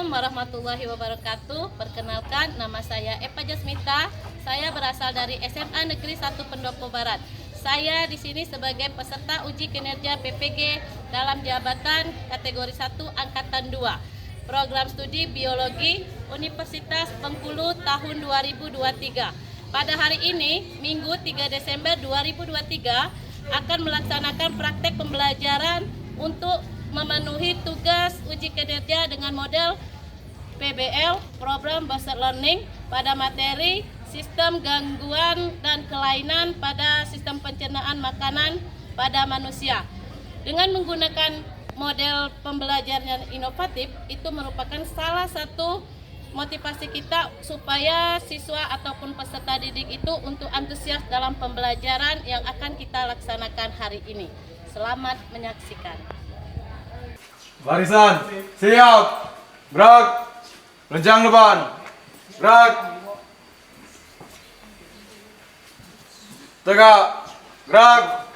Assalamualaikum warahmatullahi wabarakatuh. Perkenalkan, nama saya Eva Jasmita. Saya berasal dari SMA Negeri 1 Pendopo Barat. Saya di sini sebagai peserta uji kinerja PPG dalam jabatan kategori 1 angkatan 2. Program studi biologi Universitas Bengkulu tahun 2023. Pada hari ini, Minggu 3 Desember 2023, akan melaksanakan praktek pembelajaran untuk memenuhi tugas uji kinerja dengan model PBL, Program Based Learning, pada materi sistem gangguan dan kelainan pada sistem pencernaan makanan pada manusia. Dengan menggunakan model pembelajaran yang inovatif, itu merupakan salah satu motivasi kita supaya siswa ataupun peserta didik itu untuk antusias dalam pembelajaran yang akan kita laksanakan hari ini. Selamat menyaksikan. Barisan, siap, gerak, rencang depan, gerak, tegak, gerak.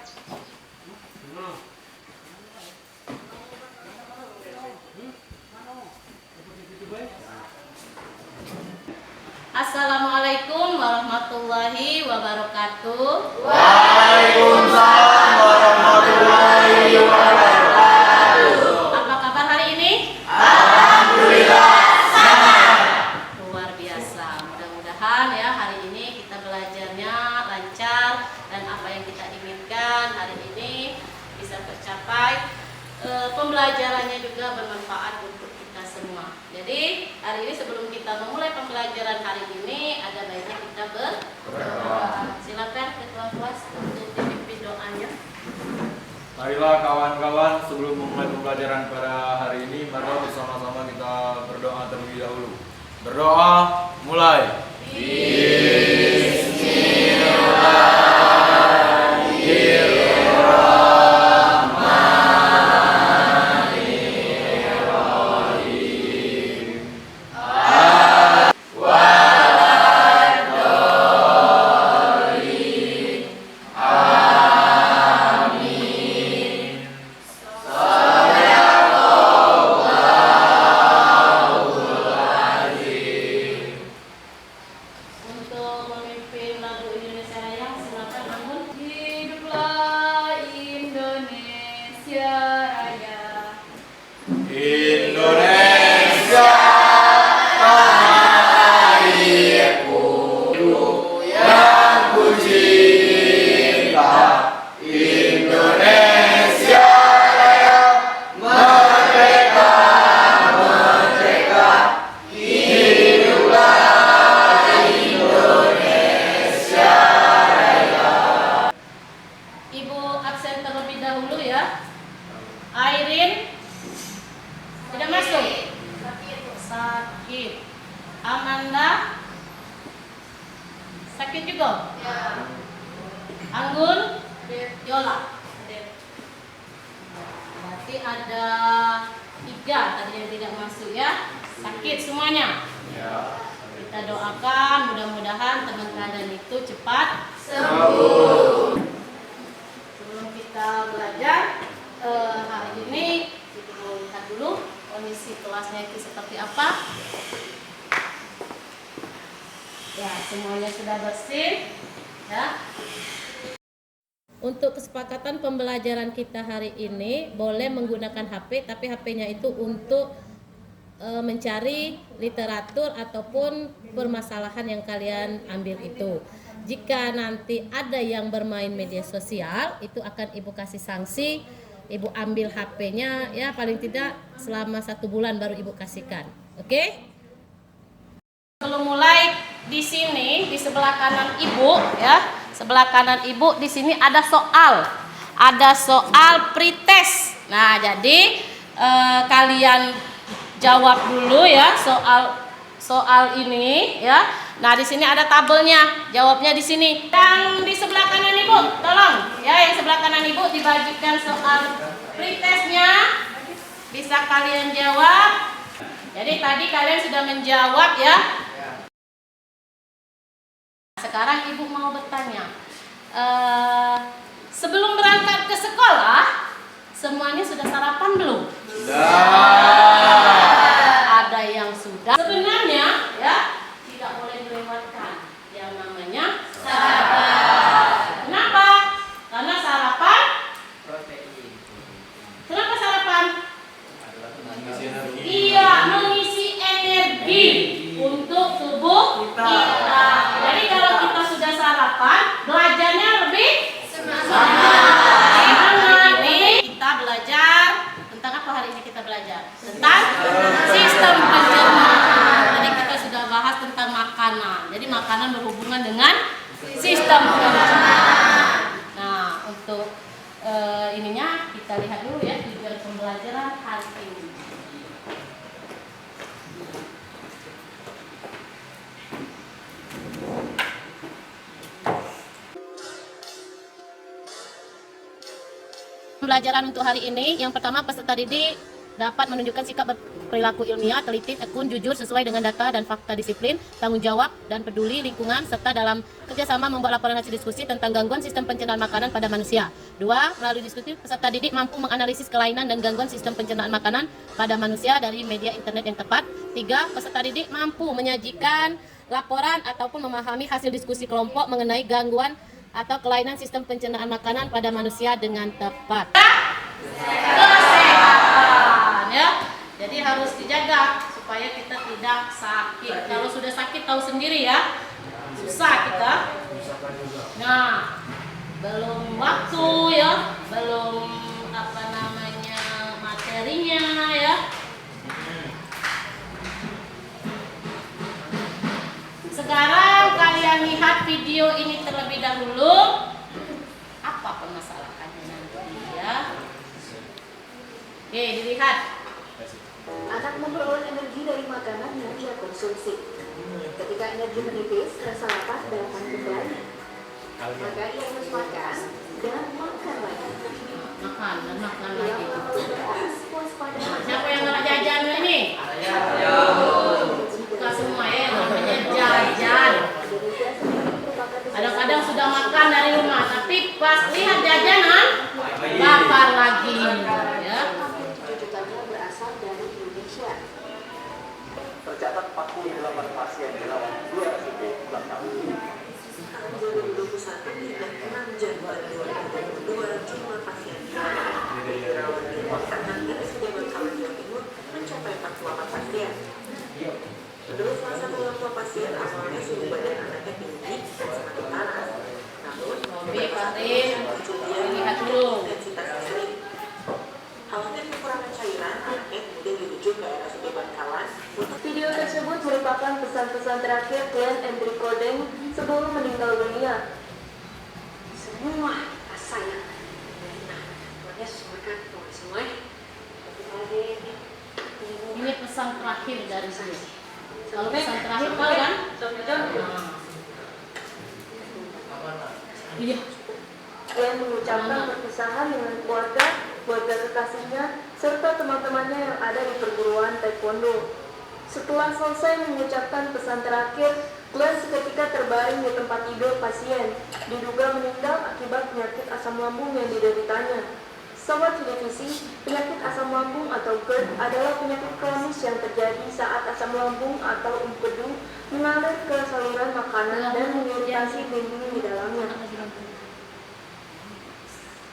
Assalamualaikum warahmatullahi wabarakatuh. Waalaikumsalam warahmatullahi wabarakatuh. Apa kabar hari ini? Alhamdulillah sehat. Luar biasa. Mudah-mudahan ya hari ini kita belajarnya lancar dan apa yang kita inginkan hari ini bisa tercapai. Pembelajarannya juga bermanfaat untuk kita semua. Jadi hari ini sebelum kita memulai pembelajaran hari ini, ada baiknya kita berdoa. Silakan ketua kelas untuk dipimpin doanya. Marilah kawan-kawan, sebelum memulai pembelajaran pada hari ini, marilah bersama-sama kita berdoa terlebih dahulu. Berdoa, mulai. Untuk memimpin lagu Indonesia Raya, silakan Anggun. Hiduplah Indonesia Raya. Indonesia tanah airku yang ku cinta. Indonesia Raya merdeka, merdeka. Hiduplah Indonesia Raya. Ibu absen terlebih dahulu ya. Airin tidak masuk. Sakit. Amanda sakit juga. Anggun, Yola. Berarti ada 3 tadi yang tidak masuk ya. Sakit semuanya. Kita doakan mudah-mudahan teman kalian itu cepat sembuh. Sebelum kita belajar hari ini, kita mau lihat dulu kondisi kelasnya itu seperti apa. Ya, semuanya sudah bersih ya. Untuk kesepakatan pembelajaran kita hari ini boleh menggunakan HP, tapi HP-nya itu untuk mencari literatur ataupun permasalahan yang kalian ambil itu. Jika nanti ada yang bermain media sosial, itu akan ibu kasih sanksi. Ibu ambil HP-nya ya paling tidak selama 1 bulan baru ibu kasihkan. Oke? Sebelum mulai, di sini di sebelah kanan ibu ya, sebelah kanan ibu di sini ada soal pretest. Nah, jadi kalian jawab dulu ya soal ini ya. Nah, di sini ada tabelnya, jawabnya di sini. Yang di sebelah kanan ibu, tolong ya, yang sebelah kanan ibu dibagikan soal pretestnya, bisa kalian jawab. Jadi tadi kalian sudah menjawab ya. Sekarang ibu mau bertanya, sebelum berangkat ke sekolah, semuanya sudah sarapan belum? Sudah. Ada yang makanan berhubungan dengan sistem pencernaan. Nah, untuk ininya kita lihat dulu ya tujuan pembelajaran hari ini. Pembelajaran untuk hari ini, yang pertama peserta didik dapat menunjukkan sikap perilaku ilmiah, teliti, tekun, jujur, sesuai dengan data dan fakta, disiplin, tanggung jawab, dan peduli lingkungan, serta dalam kerjasama membuat laporan hasil diskusi tentang gangguan sistem pencernaan makanan pada manusia. 2. Melalui diskusi, peserta didik mampu menganalisis kelainan dan gangguan sistem pencernaan makanan pada manusia dari media internet yang tepat. 3. Peserta didik mampu menyajikan laporan ataupun memahami hasil diskusi kelompok mengenai gangguan atau kelainan sistem pencernaan makanan pada manusia dengan tepat. Kesehatan ya. Jadi harus dijaga supaya kita tidak sakit. Kalau sudah sakit tahu sendiri ya. Susah kita. Nah, belum waktu ya, belum materinya ya. Sekarang kalian lihat video ini terlebih dahulu. Apa permasalahannya nanti ya? Oke, dilihat. Anak memperoleh energi dari makanan yang dia konsumsi. Ketika energi menipis, rasa lapar datang kembali. Maka ia harus makan dan makan lagi. Makan dan makan Ia lagi. melakukan beras, waspada. Siapa yang nggak jajan ini? Bukan semua ya, yang namanya jajan. Kadang-kadang sudah makan dari rumah, tapi pas lihat jajanan, lapar lagi. Ya. Berasal dari Indonesia. Tercatat 48 pasien dirawat 2 RSUD ulang tahun. Tahun 2021 hingga 6 Januari 2022 jumlah pasien dirawat di RSUD Bangkalan Jawa Timur mencapai 48 pasien. Menurut salah satu orang tua pasien, awalnya suhu badan anaknya tinggi dan semakin panas. Namun, lihat dulu. intensitasnya sering. Khawatir kekurangan cairan, anaknya kemudian dirujuk ke RSUD Bangkalan. Video tersebut merupakan pesan-pesan terakhir Glenn Andrew Codeng sebelum meninggal dunia. Semua sayang. Nah, pokoknya sesuaikan semua. Ini pesan terakhir dari saya. Kalau pesan terakhir tahu kan? Iya. Glenn mengucapkan perpisahan dengan keluarga kekasihnya, serta teman-temannya yang ada di perguruan taekwondo. Setelah selesai mengucapkan pesan terakhir, Glenn seketika terbaring di tempat tidur pasien, diduga meninggal akibat penyakit asam lambung yang dideritanya. Sobat televisi, penyakit asam lambung atau GERD adalah penyakit kronis yang terjadi saat asam lambung atau empedu mengalir ke saluran makanan dan mengiritasi dinding di dalamnya.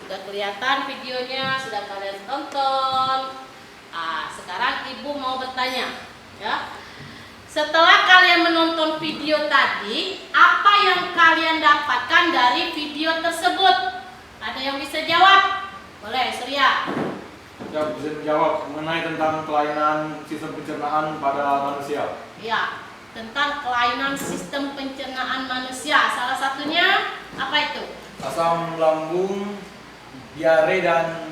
Sudah kelihatan videonya, sudah kalian tonton. Sekarang ibu mau bertanya, ya. Setelah kalian menonton video tadi, apa yang kalian dapatkan dari video tersebut? Ada yang bisa jawab? Boleh, Surya. Ya, bisa menjawab mengenai tentang kelainan sistem pencernaan pada manusia. Ya, tentang kelainan sistem pencernaan manusia. Salah satunya apa itu? Asam lambung, diare dan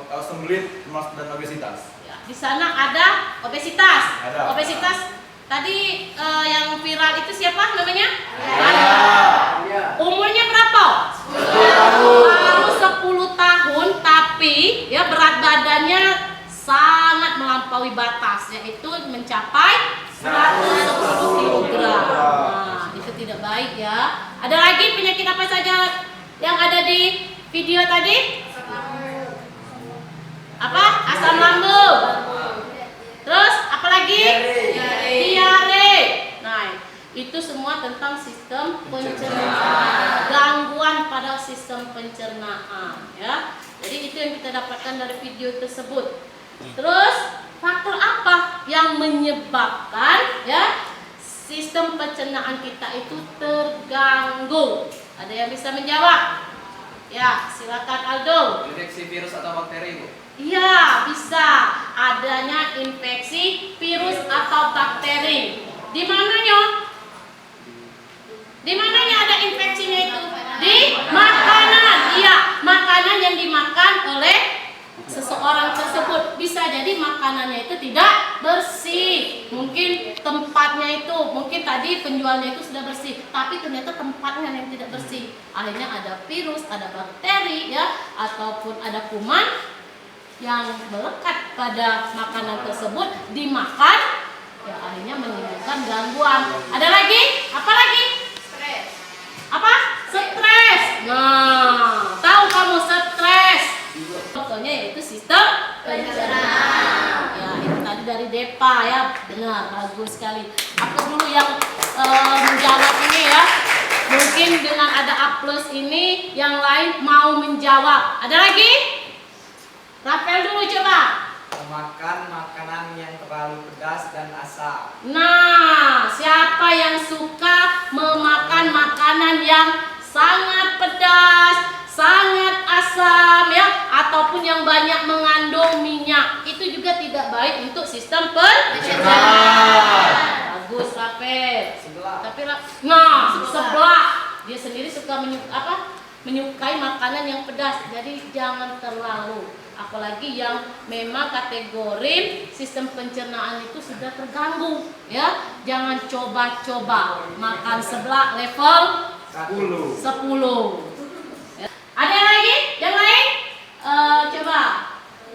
asam urat dan obesitas. Ya, di sana ada obesitas. Ada. Obesitas tadi yang viral itu siapa namanya? Ya. Umurnya berapa? 10 tahun, tapi ya berat badannya sangat melampaui batas, yaitu mencapai 110 kg. Nah, itu tidak baik ya. Ada lagi penyakit apa saja yang ada di video tadi? Apa? Asam lambung. Terus apa lagi? Diare. Nah, itu semua tentang sistem pencernaan, gangguan pada sistem pencernaan ya. Jadi itu yang kita dapatkan dari video tersebut. Terus faktor apa yang menyebabkan ya sistem pencernaan kita itu terganggu? Ada yang bisa menjawab? Ya, silakan Aldo. Infeksi virus atau bakteri, Bu? Iya, bisa adanya infeksi virus atau bakteri. Di mananya? Di mananya ada infeksinya itu? Di makanan. Iya, makanan yang dimakan oleh seseorang tersebut. Bisa jadi makanannya itu tidak bersih. Mungkin tempatnya itu, mungkin tadi penjualnya itu sudah bersih, tapi ternyata tempatnya yang tidak bersih. Akhirnya ada virus, ada bakteri ya, ataupun ada kuman yang melekat pada makanan tersebut dimakan, ya akhirnya menimbulkan gangguan. Ada lagi? Apa lagi? Stres. Apa? Stres. Nah, tahu kamu stres? Contohnya yaitu sistem pencernaan. Ya, itu tadi dari Depa ya, benar, bagus sekali. Aku dulu yang menjawab ini ya. Mungkin dengan ada A+ ini, yang lain mau menjawab. Ada lagi? Rafael dulu coba. Memakan makanan yang terlalu pedas dan asam. Nah, siapa yang suka memakan makanan yang sangat pedas, sangat asam ya, ataupun yang banyak mengandung minyak? Itu juga tidak baik untuk sistem pencernaan. Bagus Rafael. Tapi nah, sebelah dia sendiri suka menyukai makanan yang pedas. Jadi jangan terlalu. Apalagi yang memang kategori sistem pencernaan itu sudah terganggu ya. Jangan coba-coba makan seblak level 10. Ya. Ada yang lagi? Yang lain? Coba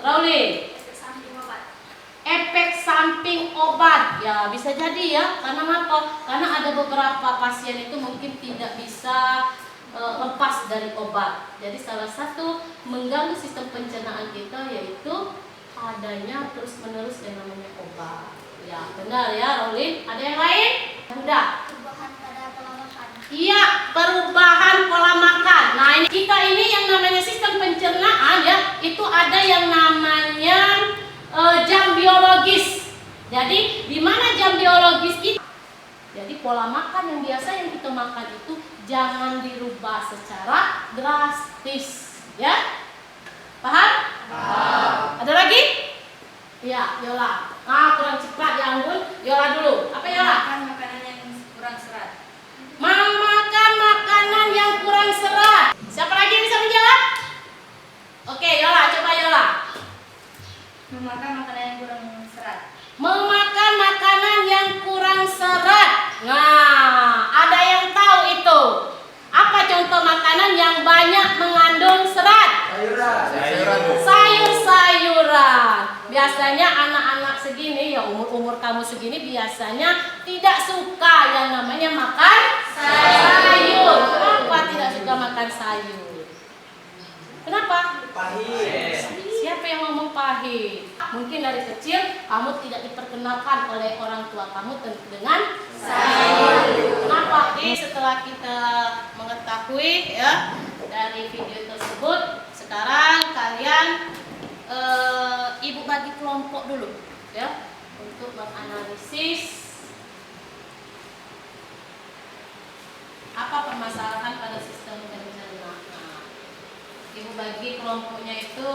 Rauli. Efek samping obat ya, bisa jadi ya. Karena apa? Karena ada beberapa pasien itu mungkin tidak bisa lepas dari obat. Jadi salah satu mengganggu sistem pencernaan kita yaitu adanya terus-menerus yang namanya obat. Ya, benar ya, Rauli. Ada yang lain? Udah. Perubahan pada pola makan. Iya, perubahan pola makan. Nah, ini kita ini yang namanya sistem pencernaan ya, itu ada yang namanya jam biologis. Jadi, di mana jam biologis itu? Jadi pola makan yang biasa yang kita makan itu jangan dirubah secara drastis, ya? Paham? Ada lagi? Iya, Yola. Kurang cepat ya ampun. Yola dulu. Apa Yola? Makan makanan yang kurang serat. Memakan makanan yang kurang serat. Siapa lagi yang bisa menjawab? Oke, Yola, coba Yola. Memakan makanan yang kurang serat. Memakan makanan yang kurang serat. Nah, ada yang tahu itu? Apa contoh makanan yang banyak mengandung serat? Sayur-sayuran. Biasanya anak-anak segini, ya umur-umur kamu segini biasanya tidak suka yang namanya makan sayur. Kenapa tidak suka makan sayur? Kenapa? Pahit. Siapa yang ngomong pahit? Mungkin dari kecil kamu tidak diperkenalkan oleh orang tua kamu dengan sayur. Kenapa? Setelah kita mengetahui ya dari video tersebut, sekarang kalian ibu bagi kelompok dulu ya untuk menganalisis apa permasalahan pada sistem pencernaan. Ibu bagi kelompoknya itu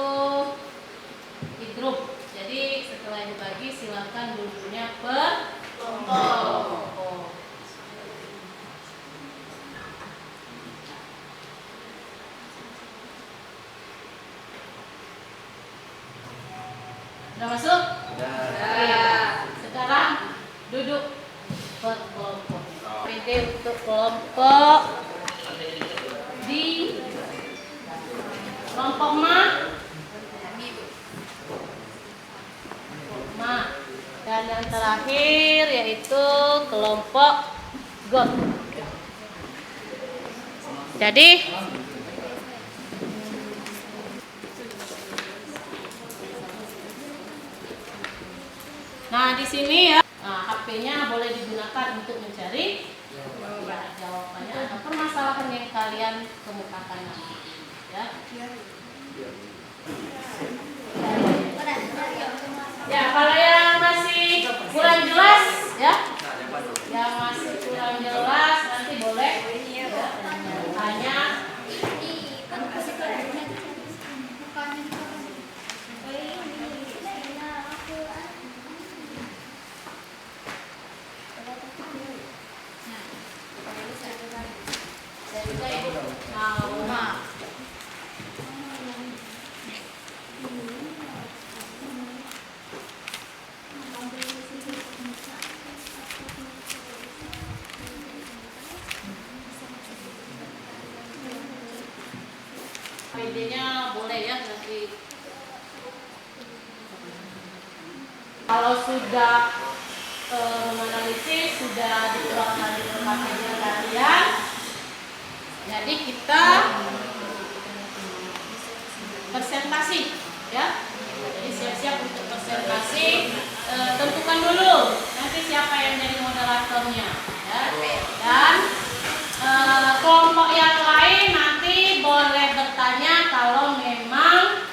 di grup. Jadi setelah ibu bagi silakan dulunya per kelompok. Sudah masuk? Sudah. Sekarang duduk per kelompok. PD untuk kelompok di kelompok ma. Dan yang terakhir yaitu kelompok GOT. Jadi nah di sini ya, HP-nya boleh digunakan untuk mencari jawabannya atau permasalahan yang kalian kemukakan nanti. Ya. Ya, kalau yang masih kurang jelas ya, yang masih kurang jelas nanti boleh tanya. Sudah Ibu mau. PD-nya boleh ya nanti. Kalau sudah menganalisis, sudah diterapkan di tempat kerja kalian, jadi kita presentasi ya. Jadi siap-siap untuk presentasi. Tentukan dulu nanti siapa yang jadi moderatornya ya. Dan kelompok yang lain nanti boleh bertanya kalau memang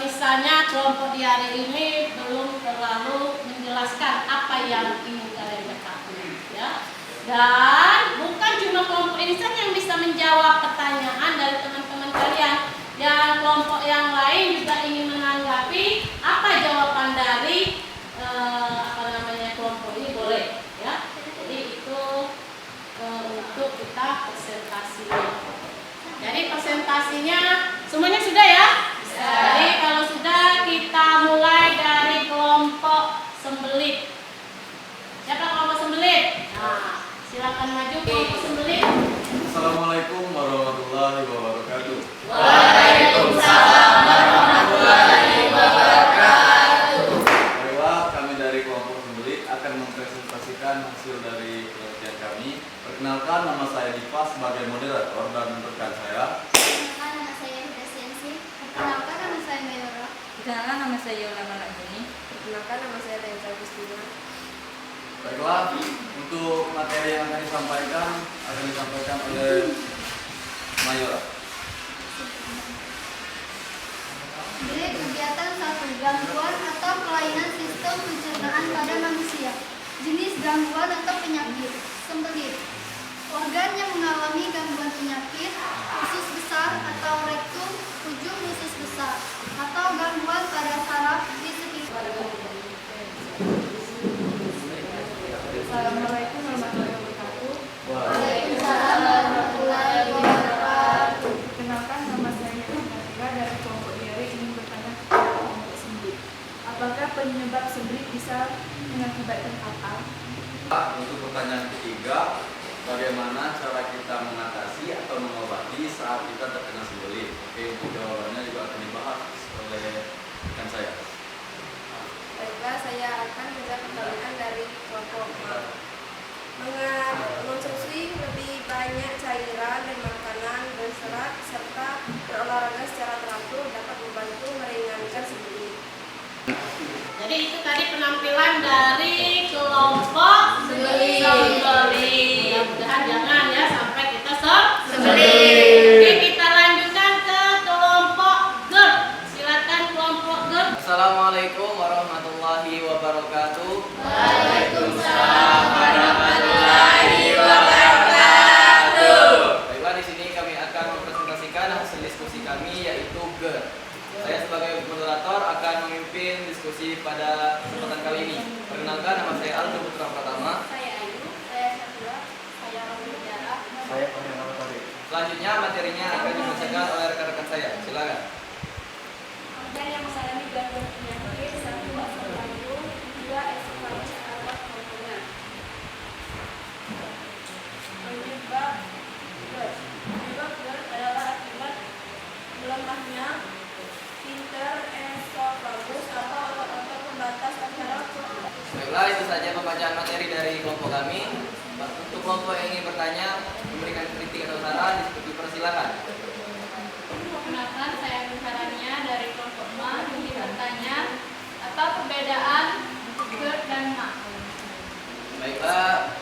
misalnya kelompok di hari ini belum terlalu menjelaskan apa yang ingin kalian ketahui ya. Dan bukan cuma kelompok ini saja yang bisa menjawab pertanyaan dari teman-teman kalian. Yang kelompok yang lain juga ingin menanggapi apa jawaban dari kelompok ini boleh ya. Jadi itu untuk kita presentasi. Jadi presentasinya semuanya sudah ya? Jadi kalau sudah kita mulai dari kelompok sembelit. Siapa kelompok sembelit? Nah, silakan maju kelompok sembelit. Assalamualaikum warahmatullahi wabarakatuh. Waalaikumsalam warahmatullahi wabarakatuh. Baiklah, kami dari kelompok sembelit akan mempresentasikan hasil dari penelitian kami. Perkenalkan, nama saya Dipa sebagai moderator dan rekan saya. Perkenalkan, nama saya Huda Siansi. Perkenalkan, nama saya Mayora. Perkenalkan, nama saya Yola Malajuni. Perkenalkan, nama saya Reza Agustina. Baiklah, untuk materi yang akan disampaikan oleh Mayora. Jadi kegiatan 1. Gangguan atau kelainan sistem pencernaan pada manusia. Jenis gangguan atau penyakit. Sembelit. Organ yang mengalami gangguan penyakit, usus besar atau rektum, ujung usus besar, atau gangguan pada saraf di sekitar. Assalamualaikum warahmatullahi wabarakatuh. Waalaikumsalam warahmatullahi wabarakatuh. Perkenalkan, nama saya Natila dari kelompok IRE ingin bertanya kepada kelompok sembelit. Apakah penyebab sembelit bisa mengakibatkan apa? Untuk pertanyaan ketiga, bagaimana cara kita mengatasi atau mengobati saat kita terkena sembelit? Oke, untuk jawabannya juga akan dibahas oleh rekan saya. Baiklah, saya akan menjawab pertanyaan dari kelompok A. Mengonsumsi lebih banyak cairan dan makanan berserat serta berolahraga secara teratur dapat membantu meringankan sembelit. Jadi itu tadi penampilan dari kelompok sembelit. Mudah-mudahan jangan ya sampai kita sembelit. Oke, kita lanjutkan ke kelompok GERD. Silakan kelompok GERD. Assalamualaikum warahmatullahi wabarakatuh. Waalaikumsalam warahmatullahi wabarakatuh. Baiklah, di sini kami akan mempresentasikan hasil diskusi kami yaitu GERD. Saya sebagai moderator akan memimpin diskusi pada kesempatan kali ini. Perkenalkan, nama saya Aldo Putra Pratama. Saya Ayu, saya Syakura, saya Romi Jara. Saya Pangeran Tari. Selanjutnya materinya akan dibacakan oleh rekan-rekan saya. Silakan. Organ yang mengalami gangguan penyakit 1. Asam lambung, 2. Esophagus atau komponen. Penyebab GERD adalah akibat melemahnya interesophagus atau otot-otot pembatas antara Baiklah, itu saja pembacaan materi dari kelompok kami. Untuk kelompok yang ingin bertanya, memberikan kritik atau saran, dipersilakan. Perkenalkan, saya Sarania dari kelompok MA ingin bertanya apa perbedaan GERD dan MA. Baiklah,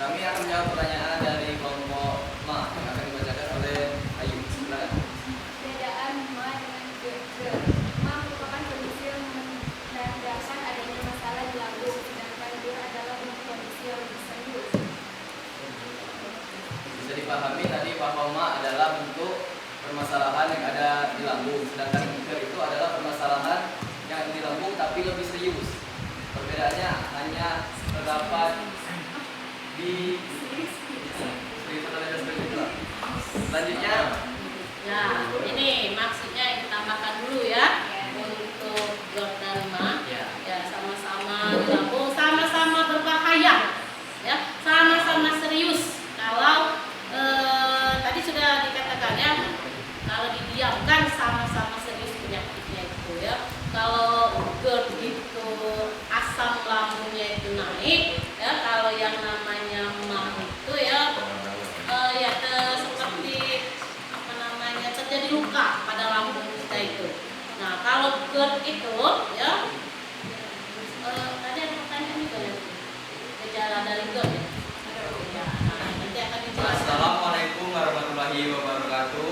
kami akan menjawab pertanyaan dari kelompok MA yang akan dibacakan oleh Ayu. Silakan. Perbedaan MA dengan GERD. MA merupakan kondisi yang menandakan adanya masalah di lambung, sedangkan GERD adalah kondisi yang lebih serius. Bisa dipahami tadi bahwa MA adalah bentuk permasalahan yang ada di lambung, sedangkan GERD itu adalah permasalahan yang ada di lambung tapi lebih serius. Perbedaannya hanya terdapat di serius atau tidak seperti itulah. Selanjutnya, Nah, ini maksudnya ditambahkan dulu ya untuk GERD dan MA. Ya, sama-sama digabung, sama-sama berbahaya. Ya, sama-sama serius. Kalau tadi sudah dikatakan ya, kalau didiamkan sama-sama serius penyakitnya itu ya. Kalau GERD itu asam lambungnya itu naik, ya. Kalau yang namanya MA itu ya, seperti apa namanya, terjadi luka pada lambung kita itu. Nah, kalau GERD itu ya, tadi ada pertanyaan juga ya, gejala dari GERD ya. Ya, nah, nanti akan dijelaskan. Assalamualaikum warahmatullahi wabarakatuh.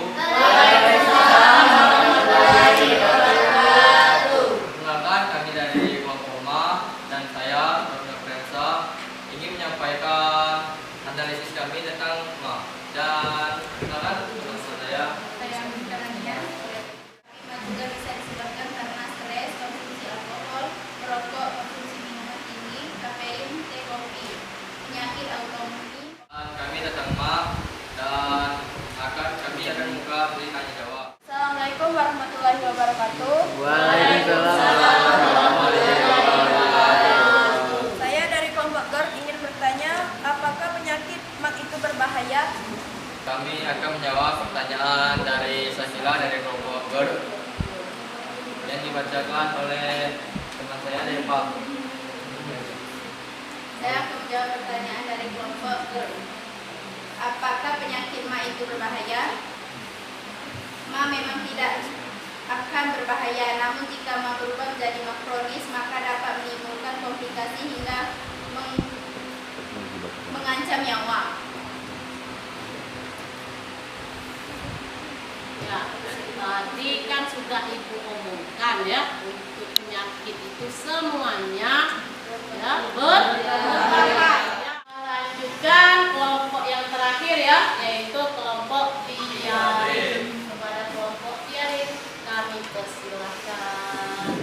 Perkenalkan, kami dari kelompok MA dan saya, Dr. Prensa, ingin menyampaikan analisis kami tentang MA. Dan perkenalkan, teman saya. Saya menjalankan juga bisa disebabkan karena stres, konsumsi alkohol, merokok, konsumsi minuman tinggi, kafein, teh, kopi, penyakit autoimun. Dan kami tentang MA dan kami akan membuka beri tanya jawab. Assalamualaikum warahmatullahi wabarakatuh. Saya dari kelompok GERD ingin bertanya, apakah penyakit MA itu berbahaya? Kami akan menjawab pertanyaan dari Sasila dari kelompok GERD yang dibacakan oleh teman saya dari Pak. Saya akan menjawab pertanyaan dari kelompok GERD. Apakah penyakit MA itu berbahaya? MA memang tidak akan berbahaya, namun jika MA berubah menjadi MA kronis, maka dapat menimbulkan komplikasi hingga mengancam nyawa. Ya, tadi kan sudah Ibu omongkan ya, untuk penyakit itu semuanya ya berbahaya. Lanjutkan kelompok yang terakhir ya, yaitu kelompok diare. Kepada kelompok diare kami persilahkan.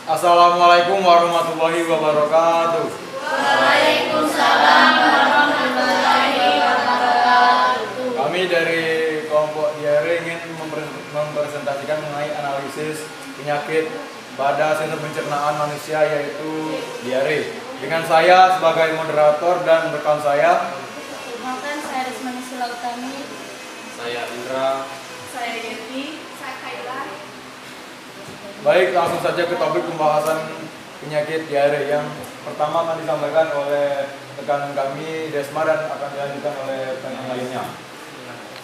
Assalamualaikum warahmatullahi wabarakatuh. Waalaikumsalam warahmatullahi wabarakatuh. Kami dari kelompok diare ingin mempresentasikan mengenai analisis penyakit pada sistem pencernaan manusia, yaitu diare. Dengan saya sebagai moderator dan rekan saya. Perkenalkan, saya Rismani Sulautami. Saya Indra. Saya Yeti. Saya Kaila. Baik, langsung saja ke topik pembahasan penyakit diare. Yang pertama akan disampaikan oleh rekan kami Desma dan akan dilanjutkan oleh rekan yang lainnya.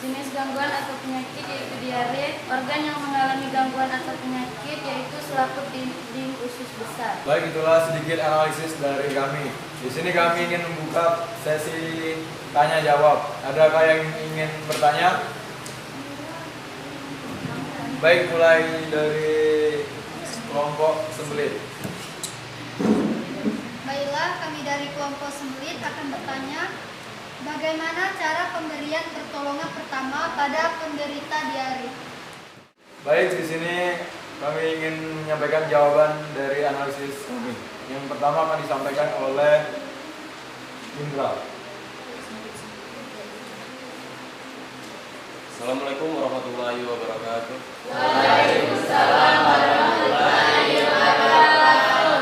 Jenis gangguan atau penyakit yaitu diare. Organ yang mengalami gangguan atau penyakit yaitu selaput dinding usus besar. Baik, itulah sedikit analisis dari kami. Di sini kami ingin membuka sesi tanya jawab. Adakah yang ingin bertanya? Baik, mulai dari kelompok sembelit. Baiklah, kami dari kelompok sembelit akan bertanya, bagaimana cara pemberian pertolongan pertama pada penderita diare? Baik, di sini kami ingin menyampaikan jawaban dari analisis kami. Yang pertama akan disampaikan oleh Indra. Assalamualaikum warahmatullahi wabarakatuh. Waalaikumsalam warahmatullahi wabarakatuh.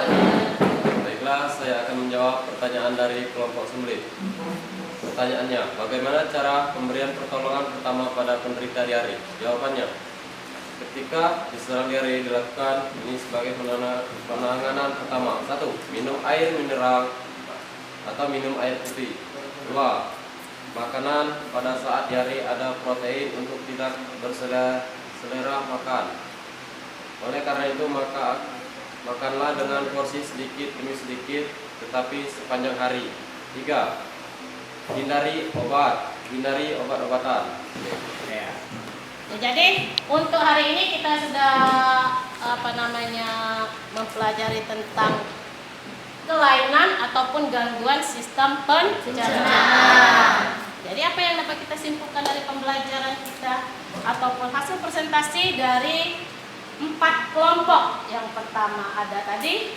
Baiklah, saya akan menjawab pertanyaan dari kelompok sembelit. Pertanyaannya, bagaimana cara pemberian pertolongan pertama pada penderita diare? Jawabannya, ketika diserang diare dilakukan ini sebagai penanganan pertama. 1. Minum air mineral atau minum air putih. 2. Makanan pada saat diare ada protein untuk tidak berselera makan. Oleh karena itu maka makanlah dengan porsi sedikit demi sedikit tetapi sepanjang hari. 3. Hindari obat-obatan. Ya, jadi untuk hari ini kita sudah mempelajari tentang kelainan ataupun gangguan sistem pencernaan. Jadi apa yang dapat kita simpulkan dari pembelajaran kita ataupun hasil presentasi dari 4 kelompok. Yang pertama ada tadi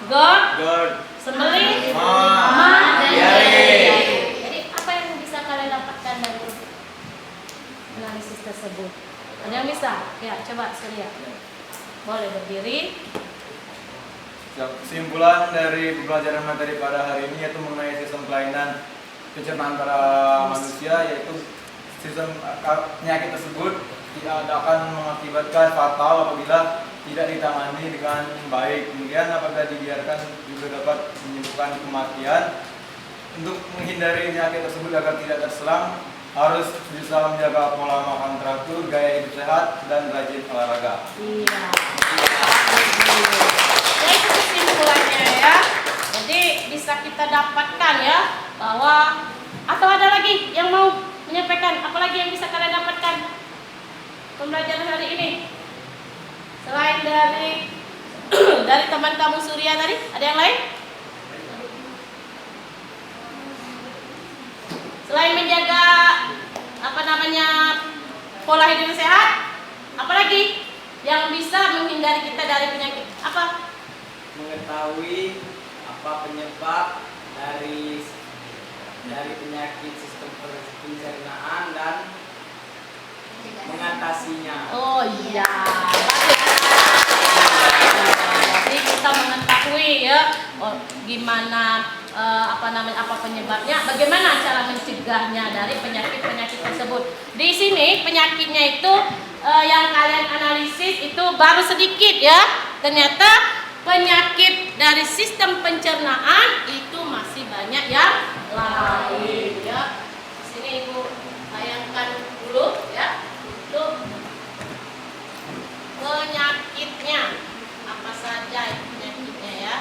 GERD, sembelit, MA, dan diare. Jadi apa yang bisa kalian dapat tersebut. Ada yang bisa? Ya, coba sekalian. Boleh berdiri. Kesimpulan dari pembelajaran materi pada hari ini yaitu mengenai sistem kelainan pencernaan pada manusia, yaitu sistem penyakit tersebut tidak akan mengakibatkan fatal apabila tidak ditangani dengan baik. Kemudian apabila dibiarkan juga dapat menyebabkan kematian. Untuk menghindari penyakit tersebut agar tidak terserang, harus bisa menjaga pola makan teratur, gaya hidup sehat, dan rajin olahraga. Iya. Ya itu kesimpulannya ya. Jadi bisa kita dapatkan ya bahwa atau ada lagi yang mau menyampaikan, apalagi yang bisa kalian dapatkan pembelajaran hari ini selain dari dari teman kamu Surya tadi, ada yang lain? Selain menjaga pola hidup sehat, apalagi yang bisa menghindari kita dari penyakit? Apa? Mengetahui apa penyebab dari penyakit sistem pencernaan dan mengatasinya. Oh iya. Jadi kita mengetahui ya gimana apa penyebabnya, bagaimana cara mencegahnya dari penyakit-penyakit tersebut. Di sini penyakitnya itu yang kalian analisis itu baru sedikit ya. Ternyata penyakit dari sistem pencernaan itu masih banyak yang lain ya. Di sini Ibu bayangkan dulu ya. Itu penyakitnya apa saja itu penyakitnya ya.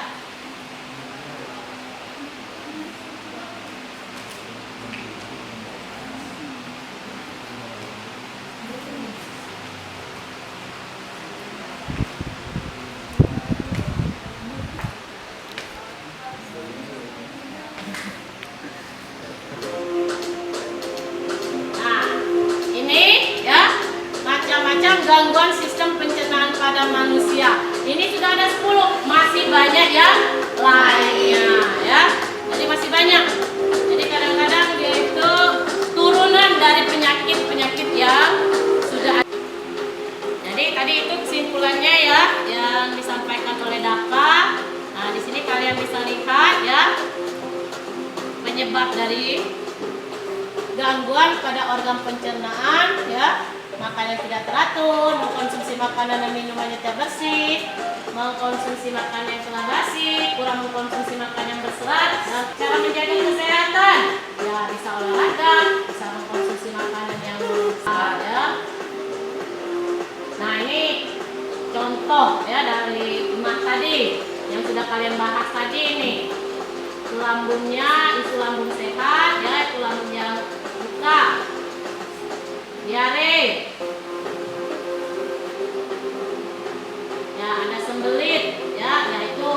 Gangguan sistem pencernaan pada manusia. Ini sudah ada 10, masih banyak yang lainnya ya. Jadi masih banyak. Jadi kadang-kadang dia itu turunan dari penyakit-penyakit yang sudah ada. Jadi tadi itu kesimpulannya ya yang disampaikan oleh Dapa. Nah, di sini kalian bisa lihat ya penyebab dari gangguan pada organ pencernaan ya. Makanan tidak teratur, mengkonsumsi makanan dan minuman yang tidak bersih, mengkonsumsi makanan yang telah basi, kurang mengkonsumsi makanan yang berserat. Nah, cara menjaga kesehatan, ya bisa olahraga, bisa mengkonsumsi makanan yang sehat ya. Nah ini contoh ya dari emak tadi yang sudah kalian bahas tadi ini. Itu lambungnya, itu lambung sehat ya, itu lambung yang buka. Diare. Ya, ada sembelit ya, yaitu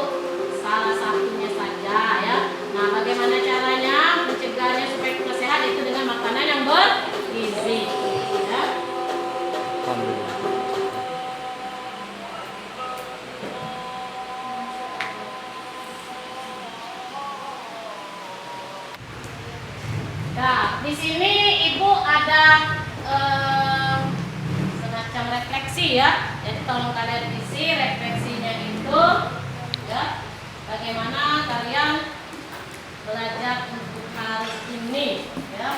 salah satunya saja ya. Nah, bagaimana caranya mencegahnya supaya kita sehat itu dengan makanan yang bergizi ya. Nah, di sini Ibu ada semacam refleksi ya. Jadi tolong kalian isi refleksinya itu ya. Bagaimana kalian belajar untuk hari ini ya.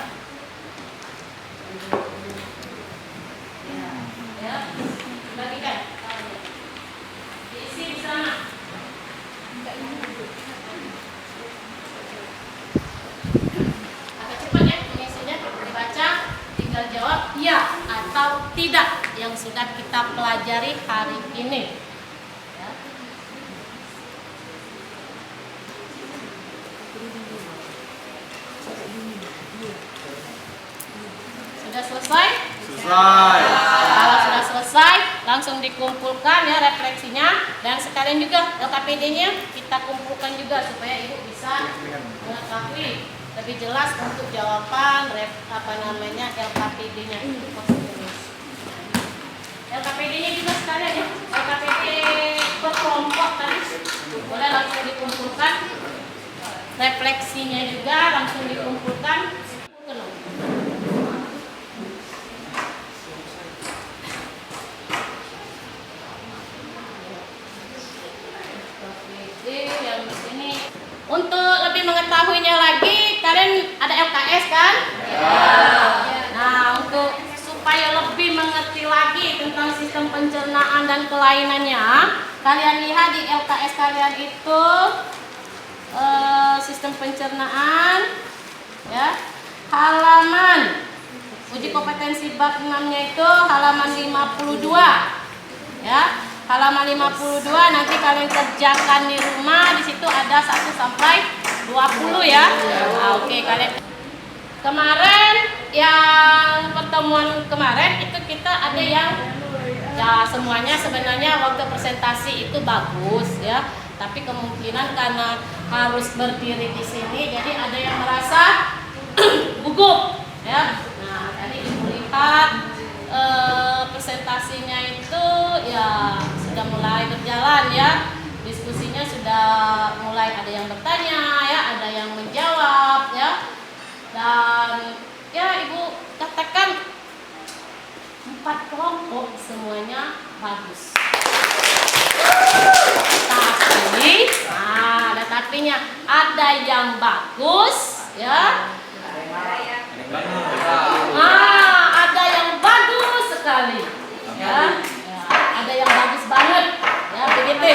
Ya, bagikan. Diisi di sana. Agak cepat ya mengisinya, dibaca. Tinggal jawab ya atau tidak yang sudah kita pelajari hari ini ya. Sudah selesai? Selesai. Kalau sudah selesai langsung dikumpulkan ya refleksinya, dan sekalian juga LKPD-nya kita kumpulkan juga supaya Ibu bisa mengetahui lebih jelas untuk jawaban LKPD-nya itu LKPD-nya juga sekalian ya, LKPD per kelompok tadi boleh langsung dikumpulkan, refleksinya juga langsung dikumpulkan. Nah, untuk supaya lebih mengerti lagi tentang sistem pencernaan dan kelainannya, kalian lihat di LKS kalian itu sistem pencernaan, ya, halaman uji kompetensi bab 6-nya itu halaman 52, ya, halaman 52 nanti kalian kerjakan di rumah. Di situ ada 1 sampai 20 ya. Nah, oke, kalian kemarin yang pertemuan kemarin itu kita ada yang ya semuanya sebenarnya waktu presentasi itu bagus ya, tapi kemungkinan karena harus berdiri di sini jadi ada yang merasa gugup ya. Nah, tadi ibu lihat presentasinya itu ya sudah mulai berjalan ya, diskusinya sudah mulai ada yang bertanya ya, ada yang menjawab ya, dan ya ibu katakan 4 kelompok semuanya bagus. Tapi, ada tapinya, ada yang bagus ya. Ada yang bagus sekali ya. Ada yang bagus banget ya, begitu.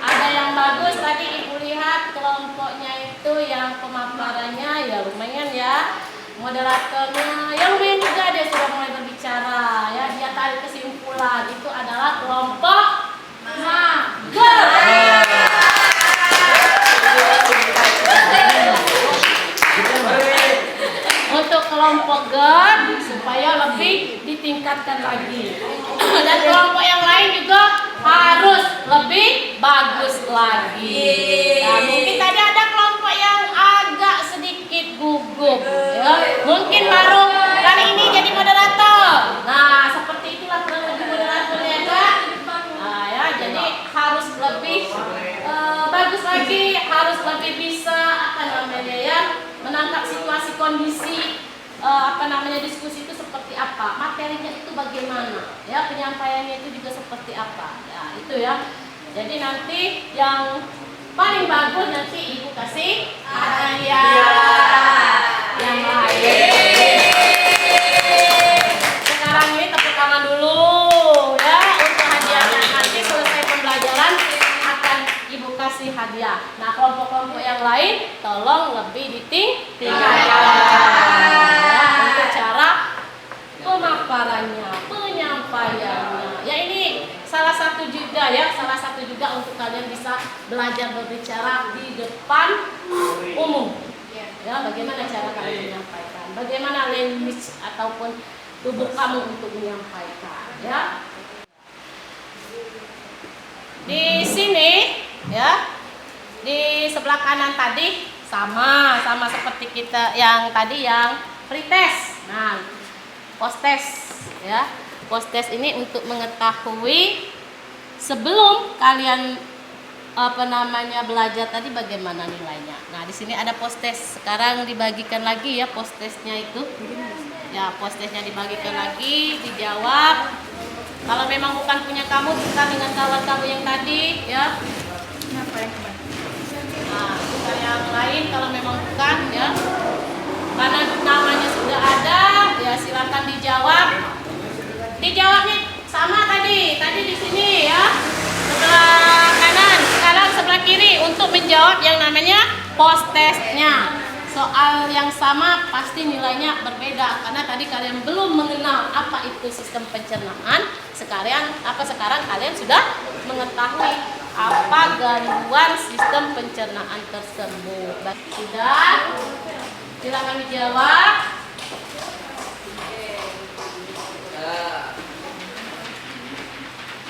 Ada yang bagus, tadi ibu lihat kelompoknya itu yang pemaparannya ya lumayan ya, moderatornya ya lumayan juga, dia sudah mulai berbicara ya, dia tarik kesimpulan itu adalah kelompok mager. Untuk kelompok GER supaya lebih ditingkatkan lagi, dan kelompok yang lain juga harus lebih bagus lagi. Nah, mungkin tadi ada kelompok yang agak sedikit gugup ya, mungkin baru kali ini jadi moderator. Nah, seperti itulah kurang lebih moderatornya Kak. Nah, ya, jadi harus lebih bagus lagi, harus lebih bisa menangkap situasi kondisi diskusi itu seperti apa, materinya itu bagaimana ya, penyampaiannya itu juga seperti apa ya, itu ya. Jadi nanti yang paling bagus nanti ibu kasih hadiah yang lain. Sekarang ini tepuk tangan dulu ya untuk hadiahnya, nanti selesai pembelajaran akan ibu kasih hadiah. Nah, kelompok-kelompok yang lain tolong lebih ditingkatkan untuk cara pemaparannya, penyampaiannya. Ya, ini salah satu juga untuk kalian bisa belajar berbicara di depan umum. Ya, bagaimana cara kalian menyampaikan, bagaimana language ataupun tubuh kamu untuk menyampaikan ya. Di sini ya, di sebelah kanan tadi sama seperti kita yang tadi yang pretest. Nah, post test ya. Post test ini untuk mengetahui sebelum kalian belajar tadi bagaimana nilainya. Nah, di sini ada post test. Sekarang dibagikan lagi ya post testnya itu. Ya, post testnya dibagikan lagi, dijawab. Kalau memang bukan punya kamu, tukar dengan kawan kamu yang tadi ya. Nah, tukar yang lain kalau memang bukan ya. Karena namanya sudah ada, ya silakan dijawab. Dijawabnya sama tadi di sini ya. Sebelah kanan, sekarang sebelah kiri untuk menjawab yang namanya post testnya. Soal yang sama pasti nilainya berbeda karena tadi kalian belum mengenal apa itu sistem pencernaan. Sekarang kalian sudah mengetahui apa gangguan sistem pencernaan tersebut. Sudah? Silakan dijawab.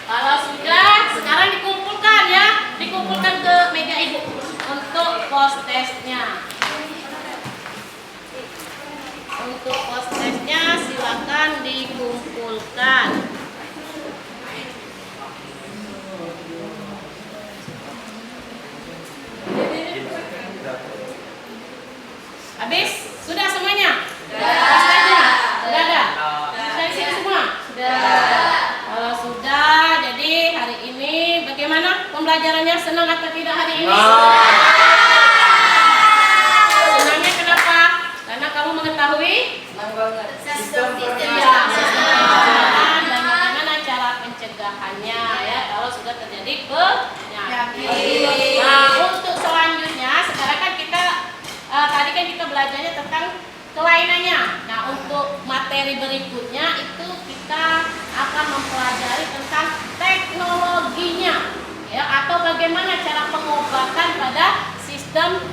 Kalau sudah, sekarang dikumpulkan ya, dikumpulkan ke meja ibu untuk post testnya. Untuk post testnya silakan dikumpulkan. Habis? Sudah semuanya? Sudah. Sudah ada? Sudah di sini semua? Sudah. Kalau sudah, jadi hari ini bagaimana pembelajarannya? Senang atau tidak hari ini? Senangnya kenapa? Karena kamu mengetahui Sistem pencegahan dan bagaimana cara pencegahannya ya kalau sudah terjadi penyakit. Nah, untuk selanjutnya sekarang kan kita tadi kan kita belajarnya tentang kelainannya. Nah, untuk materi berikutnya itu kita akan mempelajari tentang teknologinya ya atau bagaimana cara pengobatan pada sistem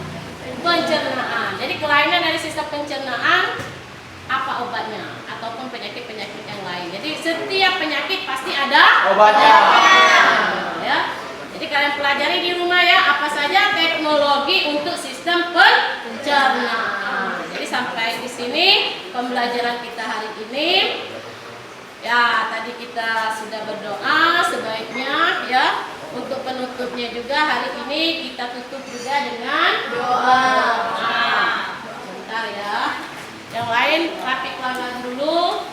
pencernaan. Jadi kelainan dari sistem pencernaan apa obatnya ataupun penyakit-penyakit yang lain. Jadi setiap penyakit pasti ada Obatnya. Ya. Jadi kalian pelajari di rumah ya apa saja teknologi untuk sistem pencernaan. Jadi sampai di sini pembelajaran kita hari ini. Ya, tadi kita sudah berdoa sebaiknya ya. Untuk penutupnya juga hari ini kita tutup juga dengan doa. Nah, bentar ya. Yang lain rapi pelanggan dulu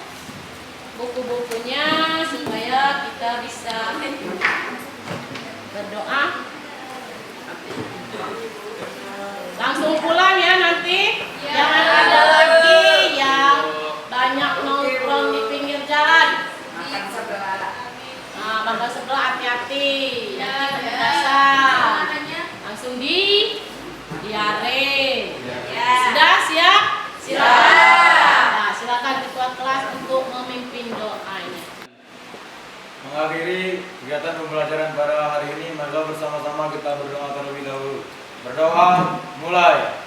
buku-bukunya supaya kita bisa berdoa. Langsung pulang ya nanti. Jangan ada lagi yang banyak nongkrong di pinggir jalan. Nah, bangga sebelah hati-hati. Nanti kepedasan. Langsung di diare. Sudah siap? Silakan. Nah, silakan ketua kelas untuk memimpin doanya. Mengakhiri kegiatan pembelajaran pada hari ini, marilah bersama-sama kita berdoa terlebih dahulu. Berdoa, mulai.